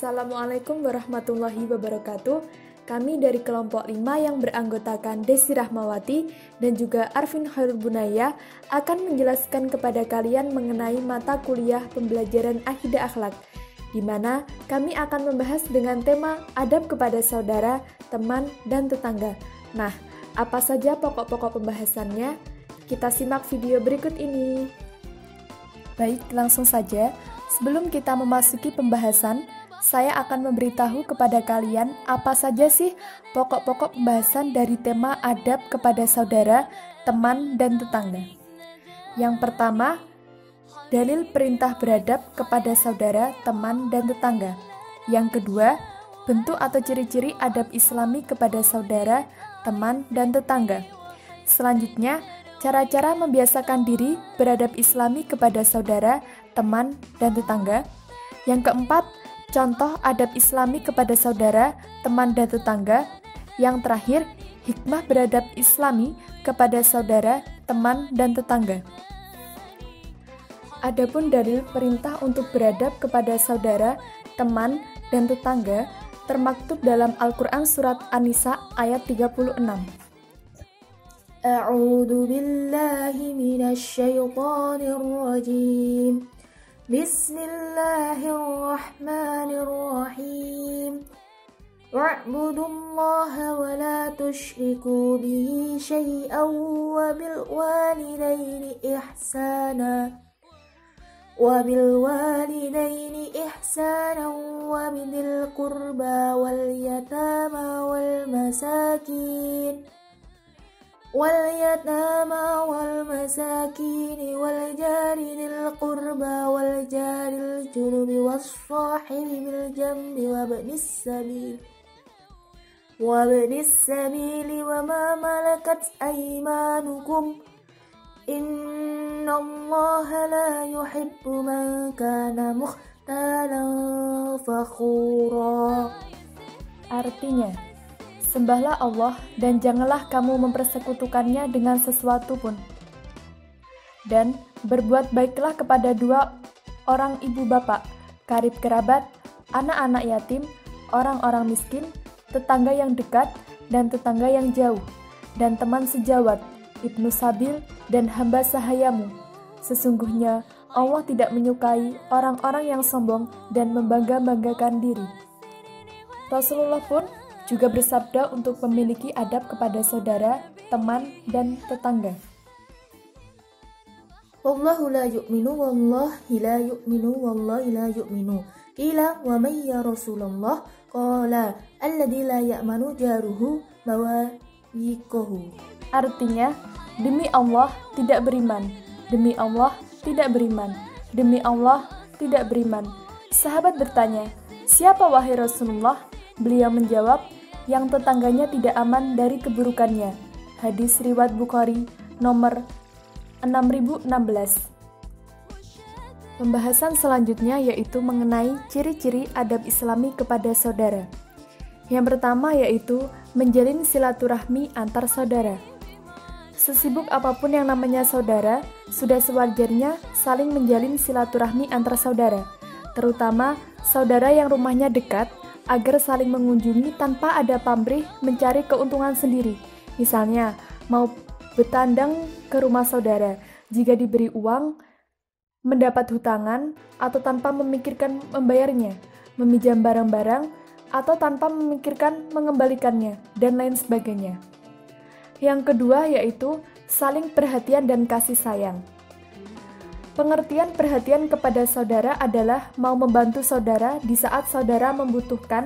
Assalamualaikum warahmatullahi wabarakatuh. Kami dari kelompok 5 yang beranggotakan Desi Rahmawati dan juga Arvin Khairul Bunaya akan menjelaskan kepada kalian mengenai mata kuliah pembelajaran akidah akhlak, di mana kami akan membahas dengan tema adab kepada saudara, teman, dan tetangga. Nah, apa saja pokok-pokok pembahasannya? Kita simak video berikut ini. Baik, langsung saja. Sebelum kita memasuki pembahasan, saya akan memberitahu kepada kalian apa saja sih pokok-pokok pembahasan dari tema adab kepada saudara, teman, dan tetangga. Yang pertama, dalil perintah beradab kepada saudara, teman, dan tetangga. Yang kedua, bentuk atau ciri-ciri adab Islami kepada saudara, teman, dan tetangga. Selanjutnya, cara-cara membiasakan diri beradab Islami kepada saudara, teman, dan tetangga. Yang keempat, contoh adab Islami kepada saudara, teman, dan tetangga. Yang terakhir, hikmah beradab Islami kepada saudara, teman, dan tetangga. Adapun dalil perintah untuk beradab kepada saudara, teman, dan tetangga termaktub dalam Al-Quran Surat An-Nisa ayat 36. A'udzu billahi minasy syaithanir rajim. Bismillahirrahmanirrahim. Wa'budullaha wa la tusyriku bihi syai'an wa bil walidaini ihsana. وبالوالدين إحسانا وبذي القربى واليتامى والمساكين والجار ذي القربى والجار الجنب والصاحب بالجنب وابن السبيل وما ملكت أيمانكم Innallaha la yuhibbu man kana mukhtalan fakhura. Artinya, sembahlah Allah dan janganlah kamu mempersekutukannya dengan sesuatu pun. Dan berbuat baiklah kepada dua orang ibu bapak, karib kerabat, anak-anak yatim, orang-orang miskin, tetangga yang dekat dan tetangga yang jauh, dan teman sejawat, Ibnu Sabil, dan hamba sahayamu. Sesungguhnya Allah tidak menyukai orang-orang yang sombong dan membangga-banggakan diri. Rasulullah pun juga bersabda untuk memiliki adab kepada saudara, teman, dan tetangga. Wallahu la yu'minu wallahi la yu'minu wallahi la yu'minu. Qila wa man ya Rasulullah? Qala alladzi la ya'manu jaruhu bawaqihi. Artinya, demi Allah tidak beriman, demi Allah tidak beriman, demi Allah tidak beriman. Sahabat bertanya, siapa wahai Rasulullah? Beliau menjawab, yang tetangganya tidak aman dari keburukannya. Hadis riwayat Bukhari nomor 6016. Pembahasan selanjutnya yaitu mengenai ciri-ciri adab Islami kepada saudara. Yang pertama yaitu menjalin silaturahmi antar saudara. Sesibuk apapun yang namanya saudara, sudah sewajarnya saling menjalin silaturahmi antar saudara, terutama saudara yang rumahnya dekat, agar saling mengunjungi tanpa ada pamrih mencari keuntungan sendiri. Misalnya, mau bertandang ke rumah saudara, jika diberi uang, mendapat hutangan, atau tanpa memikirkan membayarnya, meminjam barang-barang, atau tanpa memikirkan mengembalikannya, dan lain sebagainya. Yang kedua yaitu saling perhatian dan kasih sayang. Pengertian perhatian kepada saudara adalah mau membantu saudara di saat saudara membutuhkan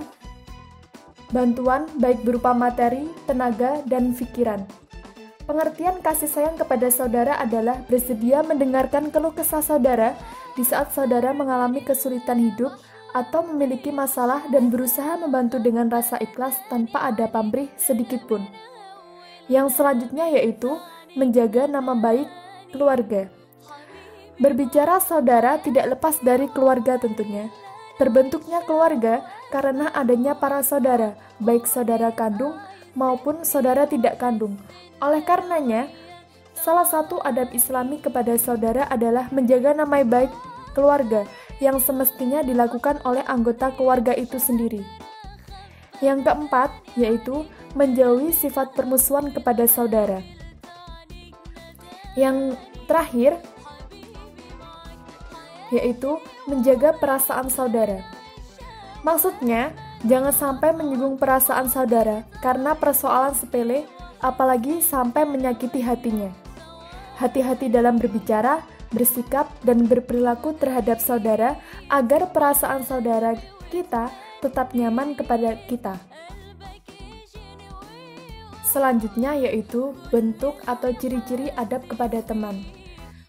bantuan baik berupa materi, tenaga, dan pikiran. Pengertian kasih sayang kepada saudara adalah bersedia mendengarkan keluh kesah saudara di saat saudara mengalami kesulitan hidup atau memiliki masalah dan berusaha membantu dengan rasa ikhlas tanpa ada pamrih sedikit pun. Yang selanjutnya yaitu menjaga nama baik keluarga. Berbicara saudara tidak lepas dari keluarga tentunya. Terbentuknya keluarga karena adanya para saudara, baik saudara kandung maupun saudara tidak kandung. Oleh karenanya, salah satu adab Islami kepada saudara adalah menjaga nama baik keluarga, yang semestinya dilakukan oleh anggota keluarga itu sendiri. Yang keempat, yaitu menjauhi sifat permusuhan kepada saudara. Yang terakhir, yaitu menjaga perasaan saudara. Maksudnya, jangan sampai menyinggung perasaan saudara karena persoalan sepele, apalagi sampai menyakiti hatinya. Hati-hati dalam berbicara, bersikap, dan berperilaku terhadap saudara agar perasaan saudara kita tetap nyaman kepada kita. Selanjutnya yaitu bentuk atau ciri-ciri adab kepada teman.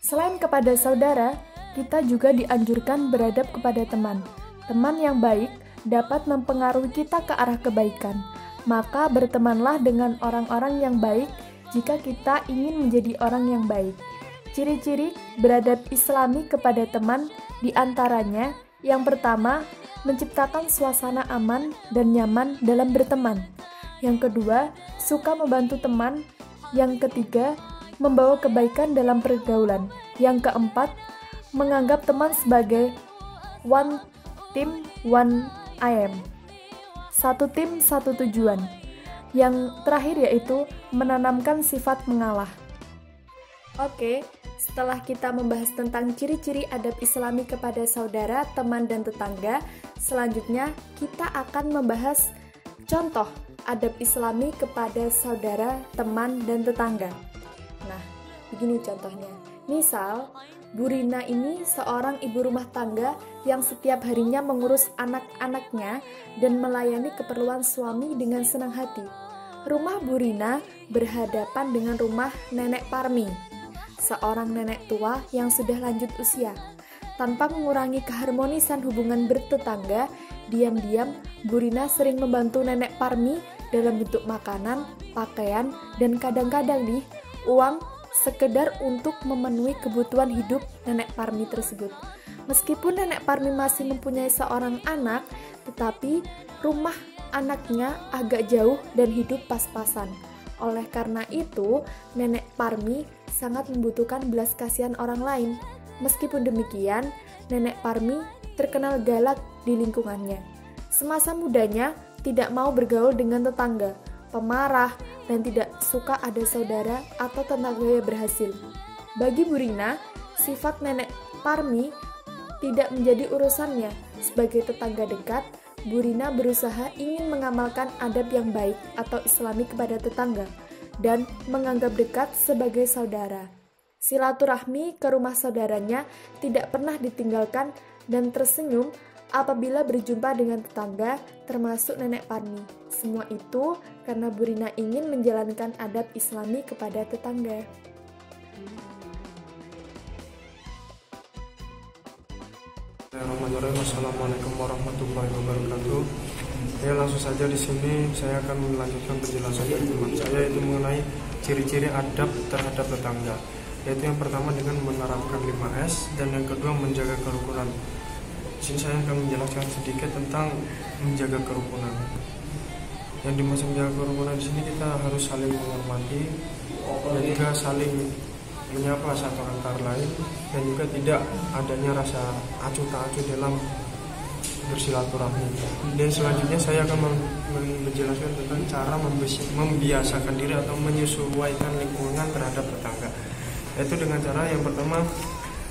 Selain kepada saudara, kita juga dianjurkan beradab kepada teman. Teman yang baik dapat mempengaruhi kita ke arah kebaikan. Maka bertemanlah dengan orang-orang yang baik jika kita ingin menjadi orang yang baik. Ciri-ciri beradab Islami kepada teman diantaranya, yang pertama, menciptakan suasana aman dan nyaman dalam berteman. Yang kedua, suka membantu teman. Yang ketiga, membawa kebaikan dalam pergaulan. Yang keempat, menganggap teman sebagai one team, one aim. Satu tim, satu tujuan. Yang terakhir yaitu menanamkan sifat mengalah. Oke, setelah kita membahas tentang ciri-ciri adab Islami kepada saudara, teman, dan tetangga, selanjutnya kita akan membahas contoh adab Islami kepada saudara, teman, dan tetangga. Nah, begini contohnya. Misal, Bu Rina ini seorang ibu rumah tangga yang setiap harinya mengurus anak-anaknya dan melayani keperluan suami dengan senang hati. Rumah Bu Rina berhadapan dengan rumah Nenek Parmi, seorang nenek tua yang sudah lanjut usia. Tanpa mengurangi keharmonisan hubungan bertetangga, diam-diam Bu Rina sering membantu Nenek Parmi dalam bentuk makanan, pakaian, dan kadang-kadang nih, uang sekedar untuk memenuhi kebutuhan hidup Nenek Parmi tersebut. Meskipun Nenek Parmi masih mempunyai seorang anak, tetapi rumah anaknya agak jauh dan hidup pas-pasan. Oleh karena itu, Nenek Parmi sangat membutuhkan belas kasihan orang lain. Meskipun demikian, Nenek Parmi terkenal galak di lingkungannya. Semasa mudanya, tidak mau bergaul dengan tetangga, pemarah, dan tidak suka ada saudara atau tetangga yang berhasil. Bagi Bu Rina, sifat Nenek Parmi tidak menjadi urusannya. Sebagai tetangga dekat, Bu Rina berusaha ingin mengamalkan adab yang baik atau Islami kepada tetangga dan menganggap dekat sebagai saudara. Silaturahmi ke rumah saudaranya tidak pernah ditinggalkan dan tersenyum apabila berjumpa dengan tetangga, termasuk Nenek Parmi. Semua itu karena Bu Rina ingin menjalankan adab Islami kepada tetangga. Assalamualaikum warahmatullahi wabarakatuh. Ya, langsung saja di sini saya akan melanjutkan penjelasan dari teman saya, yaitu mengenai ciri-ciri adab terhadap tetangga. Yaitu yang pertama dengan menerapkan 5S dan yang kedua menjaga kerukunan. Di sini saya akan menjelaskan sedikit tentang menjaga kerukunan. Yang dimaksud menjaga kerukunan di sini kita harus saling menghormati dan juga saling menyapa satu antar lain, dan juga tidak adanya rasa acuh tak acuh dalam bersilaturahmi. Dan selanjutnya saya akan menjelaskan tentang cara membiasakan diri atau menyesuaikan lingkungan terhadap tetangga, yaitu dengan cara yang pertama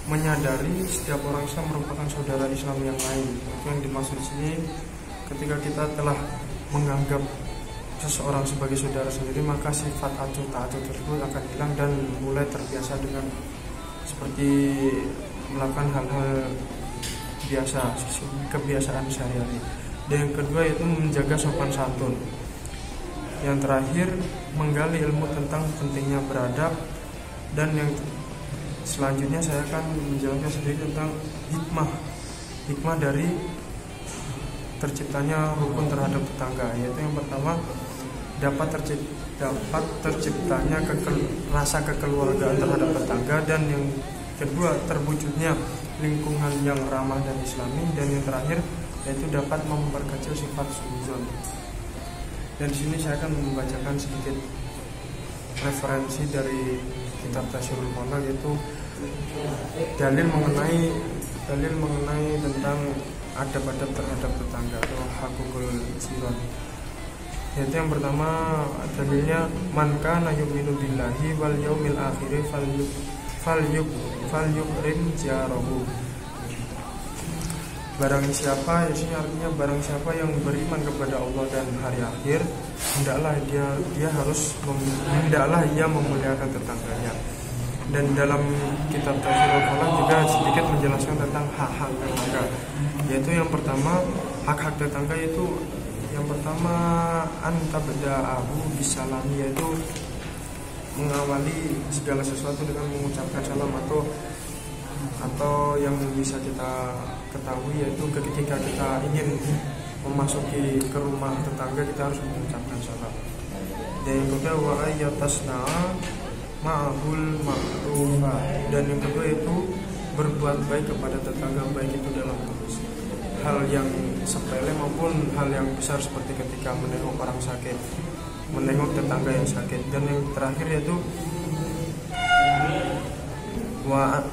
menyadari setiap orang Islam merupakan saudara Islam yang lain. Itu yang dimaksud di sini, ketika kita telah menganggap seseorang sebagai saudara sendiri, maka sifat acuh tak acuh tersebut akan hilang dan mulai terbiasa dengan seperti melakukan hal-hal biasa, kebiasaan sehari-hari. Dan yang kedua yaitu menjaga sopan santun. Yang terakhir menggali ilmu tentang pentingnya beradab. Dan yang selanjutnya saya akan menjelaskan sedikit tentang hikmah dari terciptanya rukun terhadap tetangga, yaitu yang pertama dapat terciptanya rasa kekeluargaan terhadap tetangga, dan yang kedua terwujudnya lingkungan yang ramah dan Islami, dan yang terakhir yaitu dapat memperkecil sifat suudzon. Dan di sini saya akan membacakan sedikit referensi dari kitab Tasyirul Mona, yaitu dalil mengenai dalil mengenai tentang adab-adab terhadap tetangga atau hakukul jiran. Yaitu yang pertama dalilnya man kana yu'minu billahi wal yaumil akhir falyukrim jarahu. Barang siapa, ini artinya barang siapa yang beriman kepada Allah dan hari akhir, hendaklah ia memuliakan tetangganya. Dan dalam kitab Tafsirul Kalam juga sedikit menjelaskan tentang hak-hak tetangga. Yaitu yang pertama, hak-hak tetangga itu yang pertama antabda'ahu bisalami, yaitu mengawali segala sesuatu dengan mengucapkan salam, atau yang bisa kita ketahui yaitu ketika kita ingin memasuki ke rumah tetangga kita harus mengucapkan salam. Dan yang kedua wa ayyatasna'a ma'ahul ma'rufa, dan yang kedua itu berbuat baik kepada tetangga, baik itu dalam hal yang sepele maupun hal yang besar seperti ketika menengok orang sakit, menengok tetangga yang sakit. Dan yang terakhir yaitu wa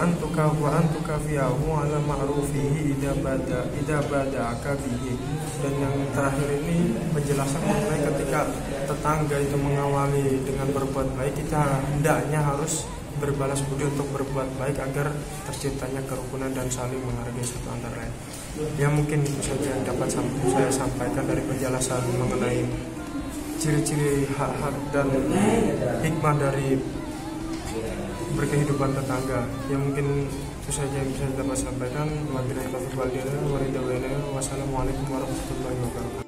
antuka fi'ahu ala ma'rufihi idza bada'aka bihi. Dan yang terakhir ini menjelaskan mengenai ketika tetangga itu mengawali dengan berbuat baik, kita hendaknya harus berbalas budi untuk berbuat baik agar terciptanya kerukunan dan saling menghargai satu antara lain. Ya mungkin itu saja yang dapat saya sampaikan dari penjelasan mengenai ciri-ciri hak-hak dan hikmah dari berkehidupan tetangga. Ya mungkin itu saja yang bisa dapat sampaikan. Wassalamualaikum warahmatullahi wabarakatuh.